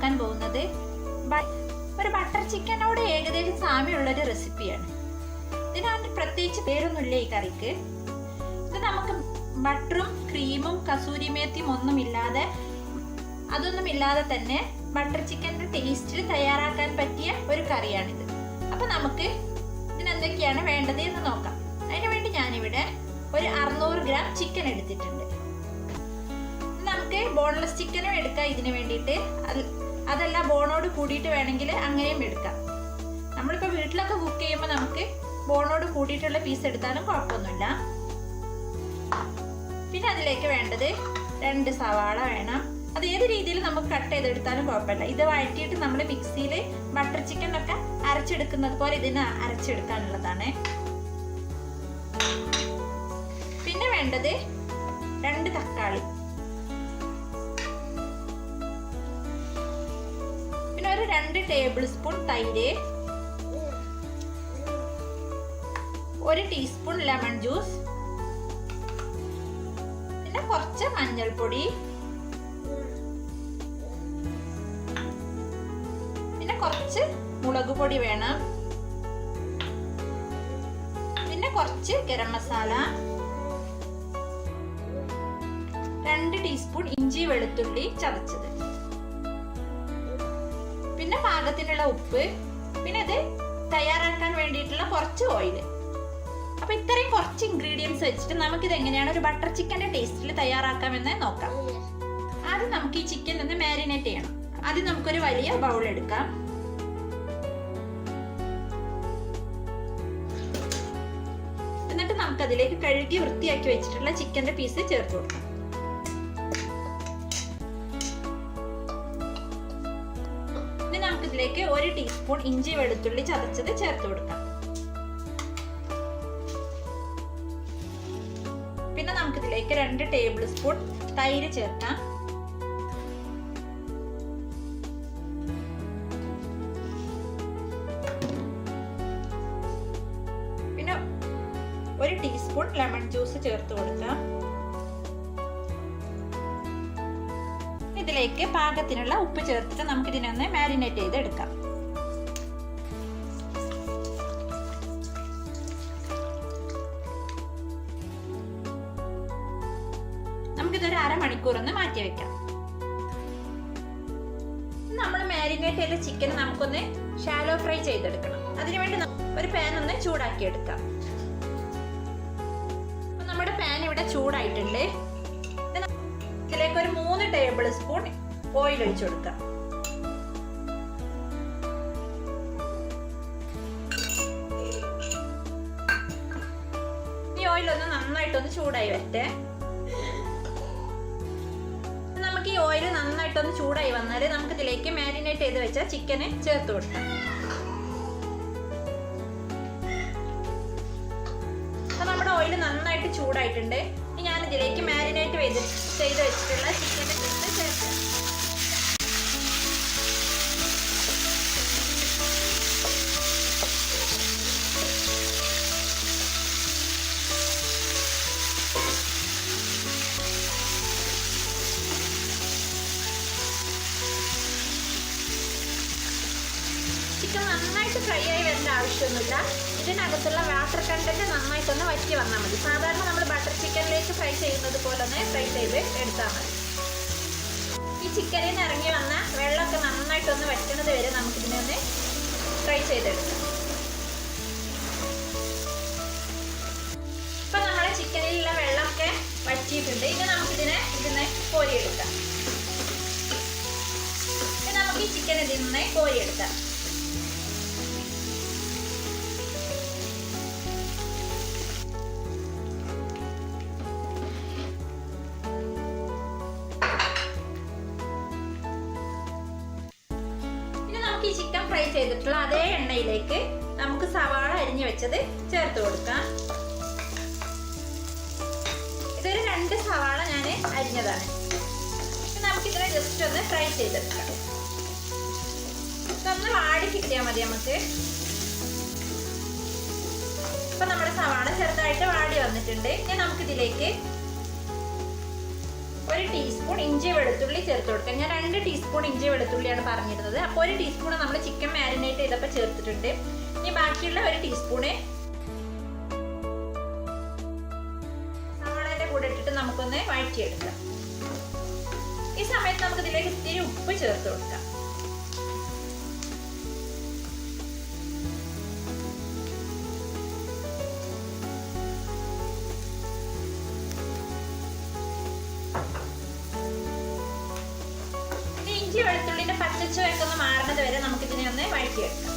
ഉണ്ടാക്കാൻ പോകുന്നത് ഒരു ബട്ടർ ചിക്കനോട് ഏകദേശം സാമ്യമുള്ളൊരു റെസിപ്പിയാണ്. ഇതിനാണ് പ്രത്യേകിച്ച് പേരൊന്നുമില്ല ഈ കറിക്ക്. ഇത് നമുക്ക് ബട്ടറും ക്രീമും കസൂരി മേത്തിയും അതൊന്നുമില്ലാതെ തന്നെ ബട്ടർ ചിക്കൻ്റെ ടേസ്റ്റിൽ തയ്യാറാക്കാൻ പറ്റിയ ഒരു കറിയാണിത്. അപ്പം നമുക്ക് ഇതിനെന്തൊക്കെയാണ് വേണ്ടത് എന്ന് നോക്കാം. അതിന് വേണ്ടി ഞാനിവിടെ ഒരു 600 ഗ്രാം ചിക്കൻ എടുത്തിട്ടുണ്ട്. നമുക്ക് ബോൺലെസ് ചിക്കനും എടുക്കാം ഇതിന് വേണ്ടിയിട്ട്. അതല്ല ബോണോട് കൂടിയിട്ട് വേണമെങ്കിൽ അങ്ങനെയും എടുക്കാം. നമ്മളിപ്പോൾ വീട്ടിലൊക്കെ കുക്ക് ചെയ്യുമ്പോൾ നമുക്ക് ബോണോട് കൂടിയിട്ടുള്ള പീസ് എടുത്താലും കുഴപ്പമൊന്നുമില്ല. പിന്നെ അതിലേക്ക് വേണ്ടത് 2 സവാള വേണം. അത് ഏത് രീതിയിൽ നമുക്ക് കട്ട് ചെയ്തെടുത്താലും കുഴപ്പമില്ല. ഇത് വഴറ്റിയിട്ട് നമ്മൾ മിക്സിയിൽ ബട്ടർ ചിക്കനൊക്കെ അരച്ചെടുക്കുന്നത് പോലെ ഇതിന് അരച്ചെടുക്കാനുള്ളതാണ്. പിന്നെ വേണ്ടത് 2 തക്കാളി, പിന്നെ ഒരു 2 ടേബിൾ സ്പൂൺ തൈര്, 1 ടീസ്പൂൺ ലെമൺ ജ്യൂസ്, പിന്നെ കുറച്ച് മഞ്ഞൾപ്പൊടി, പിന്നെ കുറച്ച് മുളക് പൊടി വേണം, പിന്നെ കുറച്ച് ഗരം മസാല, 2 ടീസ്പൂൺ ഇഞ്ചി വെളുത്തുള്ളി ചതച്ചത്, പിന്നെ പാകത്തിനുള്ള ഉപ്പ്, പിന്നെ ഇത് തയ്യാറാക്കാൻ വേണ്ടിയിട്ടുള്ള കുറച്ച് ഓയിൽ. അപ്പൊ ഇത്രയും കുറച്ച് ഇൻഗ്രീഡിയൻസ് വെച്ചിട്ട് നമുക്കിത് എങ്ങനെയാണ് ഒരു ബട്ടർ ചിക്കൻ്റെ ടേസ്റ്റിൽ തയ്യാറാക്കാമെന്ന് നോക്കാം. ആദ്യം നമുക്ക് ഈ ചിക്കൻ ഒന്ന് മാരിനേറ്റ് ചെയ്യണം. ആദ്യം നമുക്കൊരു വലിയ ബൗൾ എടുക്കാം. എന്നിട്ട് നമുക്കതിലേക്ക് കഴുകി വൃത്തിയാക്കി വെച്ചിട്ടുള്ള ചിക്കൻ്റെ പീസ് ചേർത്ത് കൊടുക്കാം. ഇനി നമുക്കിതിലേക്ക് 1 ടീസ്പൂൺ ഇഞ്ചി വെളുത്തുള്ളി ചതച്ചത് ചേർത്ത് കൊടുക്കാം. പിന്നെ നമുക്കിതിലേക്ക് 2 ടേബിൾ സ്പൂൺ തൈര് ചേർക്കാം. പിന്നെ 1 ടീസ്പൂൺ ലെമൺ ജ്യൂസ് ചേർത്ത് കൊടുക്കാം. ഇതിലേക്ക് പാകത്തിനുള്ള ഉപ്പ് ചേർത്തിട്ട് നമുക്കിതിനൊന്ന് മാരിനേറ്റ് ചെയ്തെടുക്കാം. നമുക്കിതൊരു 1/2 മണിക്കൂർ ഒന്ന് മാറ്റി വെക്കാം. നമ്മൾ മാരിനേറ്റ് ചെയ്ത ചിക്കൻ നമുക്കൊന്ന് ഷാലോ ഫ്രൈ ചെയ്തെടുക്കണം. അതിനുവേണ്ടി ഒരു പാൻ ഒന്ന് ചൂടാക്കി എടുക്കാം. നമ്മുടെ പാൻ ഇവിടെ ചൂടായിട്ടുണ്ട്. ഇതിലേക്ക് ഒരു 3 ടേബിൾ സ്പൂൺ ഓയിൽ ഒഴിച്ചു കൊടുക്കാം. ഈ ഓയിൽ ഒന്ന് നന്നായിട്ടൊന്ന് ചൂടായി വരട്ടെ. നമുക്ക് ഈ ഓയിൽ നന്നായിട്ടൊന്ന് ചൂടായി വന്നാൽ നമുക്ക് ഇതിലേക്ക് മാരിനേറ്റ് ചെയ്ത് വെച്ച ചിക്കന് ചേർത്ത് കൊടുക്കാം. അപ്പൊ നമ്മുടെ ഓയിൽ നന്നായിട്ട് ചൂടായിട്ടുണ്ട്. ഞാൻ ഇതിലേക്ക് മാരിനേറ്റ് ചെയ്ത് വെച്ചിട്ടുള്ള ചിക്കൻ്റെ പീസ് ചേർക്കാം. ചിക്കൻ നന്നായിട്ട് ഫ്രൈ ആയി വരേണ്ട ആവശ്യമൊന്നുമില്ല. ഇതിനകത്തുള്ള വാട്ടർ കണ്ടന്റ് നന്നായിട്ടൊന്ന് വറ്റി വന്നാൽ മതി. സാധാരണ നമ്മൾ ബട്ടർ ചിക്കനിലേക്ക് ഫ്രൈ ചെയ്യുന്നത് പോലെ ഒന്ന് ഫ്രൈ ചെയ്ത് എടുത്താൽ മതി. ഈ ചിക്കനിൽ നിന്ന് ഇറങ്ങി വന്ന വെള്ളമൊക്കെ നന്നായിട്ടൊന്ന് വറ്റുന്നത് വരെ നമുക്കിതിനെ ഒന്ന് ഫ്രൈ ചെയ്തെടുക്കാം. ഇപ്പം നമ്മുടെ ചിക്കനിലുള്ള വെള്ളമൊക്കെ വറ്റിയിട്ടുണ്ട്. ഇനി ഇതിനെ കോരിയെടുക്കാം. ഇനി നമുക്ക് ഈ ചിക്കൻ ഇതിൽ നിന്ന് കോരിയെടുക്കാം. ഈ ചിക്കൻ ഫ്രൈ ചെയ്തിട്ടുള്ള അതേ എണ്ണയിലേക്ക് നമുക്ക് സവാള അരിഞ്ഞു വെച്ചത് ചേർത്ത് കൊടുക്കാം. ഇതൊരു 2 സവാള ഞാൻ അരിഞ്ഞതാണ്. നമുക്കിതിനെ ജസ്റ്റ് ഒന്ന് ഫ്രൈ ചെയ്തെടുക്കാം. ഇതൊന്ന് വാടി കിട്ടിയാൽ മതി നമുക്ക്. ഇപ്പൊ നമ്മുടെ സവാള ചെറുതായിട്ട് വാടി വന്നിട്ടുണ്ട്. ഇനി നമുക്കിതിലേക്ക് 1 ടീസ്പൂൺ ഇഞ്ചി വെളുത്തുള്ളി ചേർത്ത് കൊടുക്കാം. ഞാൻ 2 ടീസ്പൂൺ ഇഞ്ചി വെളുത്തുള്ളിയാണ് പറഞ്ഞിരുന്നത്. അപ്പോൾ 1 ടീസ്പൂൺ നമ്മൾ ചിക്കൻ മാരിനേറ്റ് ചെയ്തപ്പോൾ ചേർത്തിട്ടുണ്ട്. ഇനി ബാക്കിയുള്ള 1 ടീസ്പൂണ് സവാളയുടെ കൂടെ ഇട്ടിട്ട് നമുക്കൊന്ന് വഴറ്റിയെടുക്കാം. ഈ സമയത്ത് നമുക്ക് ഇതിലേക്ക് ഇത്തിരി ഉപ്പ് ചേർത്ത് കൊടുക്കാം. ഇഞ്ചി വെളുത്തുള്ളിന്റെ പച്ചച്ചുവയൊക്കെ ഒന്ന് മാറുന്നത് വരെ നമുക്ക് ഇതിനെ ഒന്ന് വഴറ്റിയെടുക്കാം.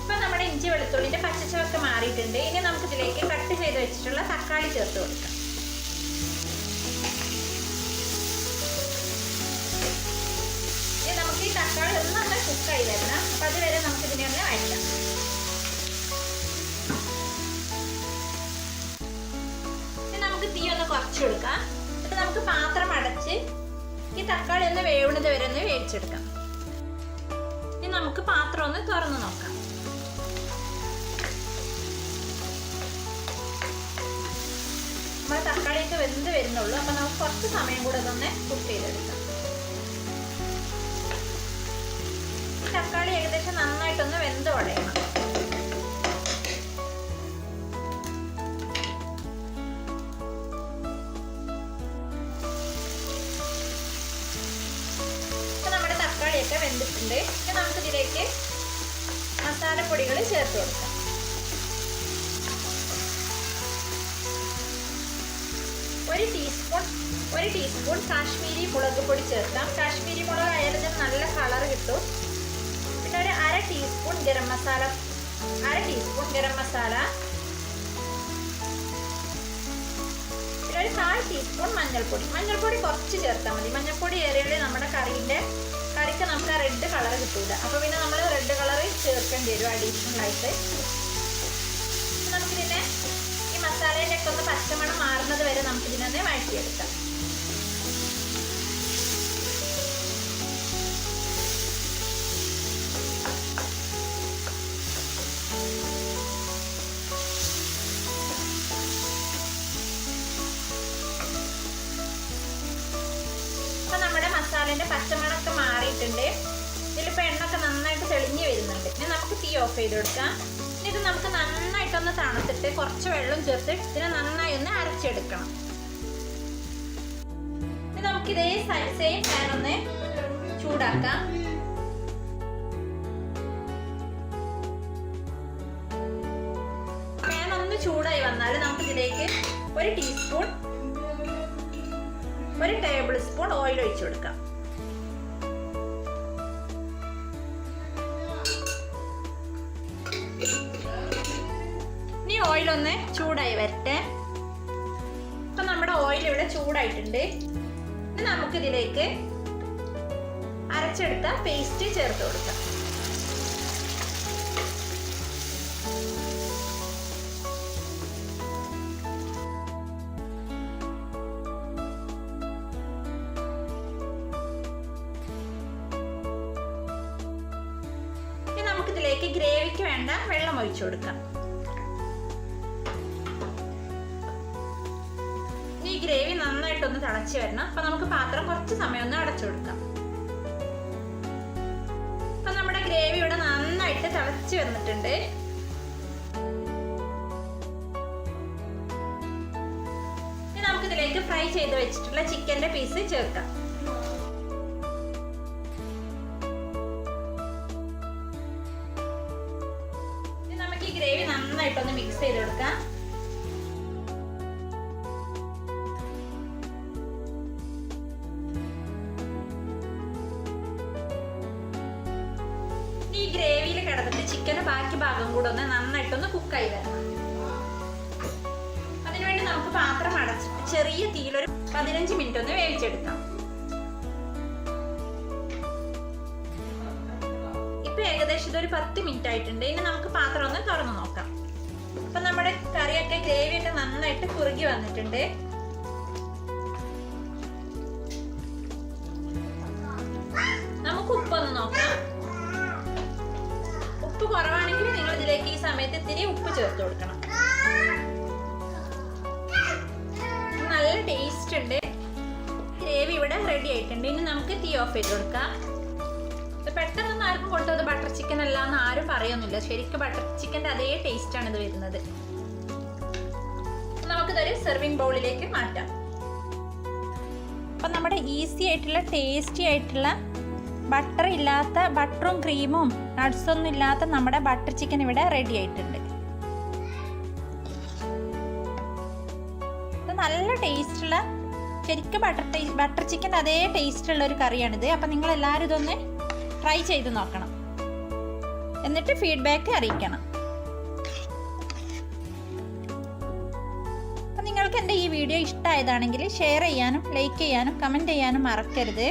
ഇപ്പൊ നമ്മുടെ ഇഞ്ചി വെളുത്തുള്ളിന്റെ പച്ചച്ചുവയൊക്കെ മാറിയിട്ടുണ്ട്. ഇനി നമുക്ക് ഇതിലേക്ക് കട്ട് ചെയ്ത് വെച്ചിട്ടുള്ള തക്കാളി ചേർത്ത് കൊടുക്കാം. ഇനി നമുക്ക് ഈ തക്കാളി ഒന്ന് നല്ല കുക്കായി വരണം. അപ്പൊ അതുവരെ നമുക്ക് ഇതിനെ ഒന്ന് വഴറ്റാം. തീ ഒന്ന് കുറച്ച് കൊടുക്കാം. എന്നിട്ട് നമുക്ക് പാത്രം അടച്ച് ഈ തക്കാളി ഒന്ന് വേവുന്നത് വരെ ഒന്ന് വേവിച്ചെടുക്കാം. ഇനി നമുക്ക് പാത്രം ഒന്ന് തുറന്ന് നോക്കാം. നമ്മുടെ തക്കാളിയൊക്കെ വെന്ത് വരുന്നുള്ളൂ. അപ്പൊ നമുക്ക് കുറച്ച് സമയം കൂടെ ഇതൊന്ന് കുക്ക് ചെയ്തെടുക്കാം. തക്കാളി ഏകദേശം നന്നായിട്ടൊന്ന് വെന്ത് ഉടയണം. തക്കാളിയൊക്കെ വെന്തിട്ടുണ്ട്. ഇനി നമുക്ക് ഇതിലേക്ക് മസാലപ്പൊടികൾ ചേർത്ത് കൊടുക്കാം. ഒരു ടീസ്പൂൺ കാശ്മീരി മുളക് പൊടി ചേർക്കാം. കാശ്മീരി മുളക് ആയാലും നല്ല കളർ കിട്ടും. പിന്നെ ഒരു അര ടീസ്പൂൺ ഗരം മസാല, പിന്നെ ഒരു 1/4 ടീസ്പൂൺ മഞ്ഞൾപ്പൊടി കുറച്ച് ചേർത്താൽ മതി. മഞ്ഞൾപ്പൊടി ഏറിയാൽ നമ്മുടെ കറിക്ക് നമുക്ക് ആ റെഡ് കളർ കിട്ടൂല. അപ്പൊ പിന്നെ നമ്മൾ റെഡ് കളർ ചേർക്കേണ്ടി വരും അഡീഷണൽ ആയിട്ട്. നമുക്കിതിനെ ഈ മസാലയുടെ ഒക്കെ ഒന്ന് പച്ചമണം മാറുന്നത് വരെ നമുക്കിതിനെ വഴറ്റിയെടുക്കാം. നമ്മുടെ മസാലേന്റെ പച്ചമണമൊക്കെ മാറിയിട്ടുണ്ട്. ഇതിലിപ്പോ എണ്ണൊക്കെ നന്നായിട്ട് തെളിഞ്ഞു വരുന്നുണ്ട്. ഇനി നമുക്ക് തീ ഓഫ് ചെയ്ത് കൊടുക്കാം. ഇനി ഇത് നമുക്ക് നന്നായിട്ടൊന്ന് തണുത്തിട്ട് കുറച്ച് വെള്ളം ചേർത്ത് ഇതിനെ നന്നായി ഒന്ന് അരച്ചെടുക്കണം. ഇനി നമുക്ക് ഇതേ സെയിം പാൻ ഒന്ന് ചൂടാക്കാം. പാൻ ഒന്ന് ചൂടായി വന്നാൽ നമുക്ക് ഇതിലേക്ക് 1 ടേബിൾ സ്പൂൺ ഓയിൽ ഒഴിച്ചു കൊടുക്കാം. ഇനി ഓയിൽ ഒന്ന് ചൂടായി വരട്ടെ. ഇപ്പൊ നമ്മുടെ ഓയിൽ ഇവിടെ ചൂടായിട്ടുണ്ട്. ഇനി നമുക്ക് ഇതിലേക്ക് അരച്ചെടുത്ത പേസ്റ്റ് ചേർത്ത് കൊടുക്കാം. നമുക്കിതിലേക്ക് ഗ്രേവിക്ക് വേണ്ട വെള്ളം ഒഴിച്ചു കൊടുക്കാം. ഈ ഗ്രേവി നന്നായിട്ടൊന്ന് തിളച്ച് വരണം. അപ്പൊ നമുക്ക് പാത്രം കുറച്ച് സമയം ഒന്ന് അടച്ചു കൊടുക്കാം. അപ്പൊ നമ്മുടെ ഗ്രേവി ഇവിടെ നന്നായിട്ട് തിളച്ച് വന്നിട്ടുണ്ട്. ഇനി നമുക്കിതിലേക്ക് ഫ്രൈ ചെയ്ത് വെച്ചിട്ടുള്ള ചിക്കന്റെ പീസ് ചേർക്കാം. ഗ്രേവി നന്നായിട്ടൊന്ന് മിക്സ് ചെയ്ത് കൊടുക്കാം. ഈ ഗ്രേവിയിൽ കിടന്നിട്ട് ചിക്കന് ബാക്കി ഭാഗം കൂടെ ഒന്ന് നന്നായിട്ടൊന്ന് കുക്കായി വരണം. അതിനുവേണ്ടി നമുക്ക് പാത്രം അടച്ചിട്ട് ചെറിയ തീയിലൊരു 15 മിനിറ്റ് ഒന്ന് വേവിച്ചെടുക്കാം. ഇപ്പൊ ഏകദേശം ഇതൊരു 10 മിനിറ്റ് ആയിട്ടുണ്ട്. ഇനി നമുക്ക് പാത്രം ഒന്ന് തുറന്നു നോക്കാം. അപ്പൊ നമ്മുടെ കറിയൊക്കെ ഗ്രേവിയൊക്കെ നന്നായിട്ട് കുറുകി വന്നിട്ടുണ്ട്. നമുക്ക് ഉപ്പൊന്ന് നോക്കാം. ഉപ്പ് കുറവാണെങ്കിൽ നിങ്ങൾ ഇതിലേക്ക് ഈ സമയത്ത് ഇത്തിരി ഉപ്പ് ചേർത്ത് കൊടുക്കണം. നല്ല ടേസ്റ്റ് ഉണ്ട്. ഗ്രേവി ഇവിടെ റെഡി ആയിട്ടുണ്ട്. ഇനി നമുക്ക് തീ ഓഫ് ചെയ്ത് കൊടുക്കാം. പെട്ടെന്നൊന്നും ആർക്കും കൊടുത്തത് ബട്ടർ ചിക്കൻ അല്ല എന്ന് ആരും പറയൊന്നുമില്ല. ശരിക്കും ബട്ടർ ചിക്കൻ്റെ അതേ ടേസ്റ്റ് ആണ് ഇത് വരുന്നത്. നമുക്കിതൊരു സെർവിങ് ബൗളിലേക്ക് മാറ്റാം. അപ്പം നമ്മുടെ ഈസി ആയിട്ടുള്ള ടേസ്റ്റി ആയിട്ടുള്ള ബട്ടറും ക്രീമും നട്ട്സൊന്നും ഇല്ലാത്ത നമ്മുടെ ബട്ടർ ചിക്കൻ ഇവിടെ റെഡി ആയിട്ടുണ്ട്. ഇത് നല്ല ടേസ്റ്റുള്ള ശരിക്കും ബട്ടർ ചിക്കൻ അതേ ടേസ്റ്റുള്ള ഒരു കറിയാണിത്. അപ്പം നിങ്ങളെല്ലാവരും ഇതൊന്ന് ട്രൈ ചെയ്ത് നോക്കണം. എന്നിട്ട് ഫീഡ്ബാക്ക് അറിയിക്കണം. അപ്പം നിങ്ങൾക്ക് എൻ്റെ ഈ വീഡിയോ ഇഷ്ടമായതാണെങ്കിൽ ഷെയർ ചെയ്യാനും ലൈക്ക് ചെയ്യാനും കമൻറ്റ് ചെയ്യാനും മറക്കരുത്.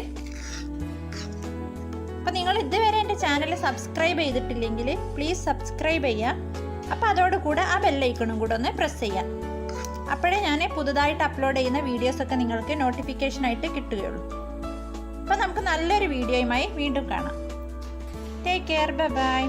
അപ്പം നിങ്ങൾ ഇതുവരെ എൻ്റെ ചാനൽ സബ്സ്ക്രൈബ് ചെയ്തിട്ടില്ലെങ്കിൽ പ്ലീസ് സബ്സ്ക്രൈബ് ചെയ്യുക. അപ്പോൾ അതോടുകൂടെ ആ ബെല്ലൈക്കണും കൂടെ ഒന്ന് പ്രസ് ചെയ്യാം. അപ്പോഴേ ഞാൻ പുതുതായിട്ട് അപ്ലോഡ് ചെയ്യുന്ന വീഡിയോസൊക്കെ നിങ്ങൾക്ക് നോട്ടിഫിക്കേഷനായിട്ട് കിട്ടുകയുള്ളൂ. അപ്പോൾ നമുക്ക് നല്ലൊരു വീഡിയോയുമായി വീണ്ടും കാണാം. Take care. ബൈ.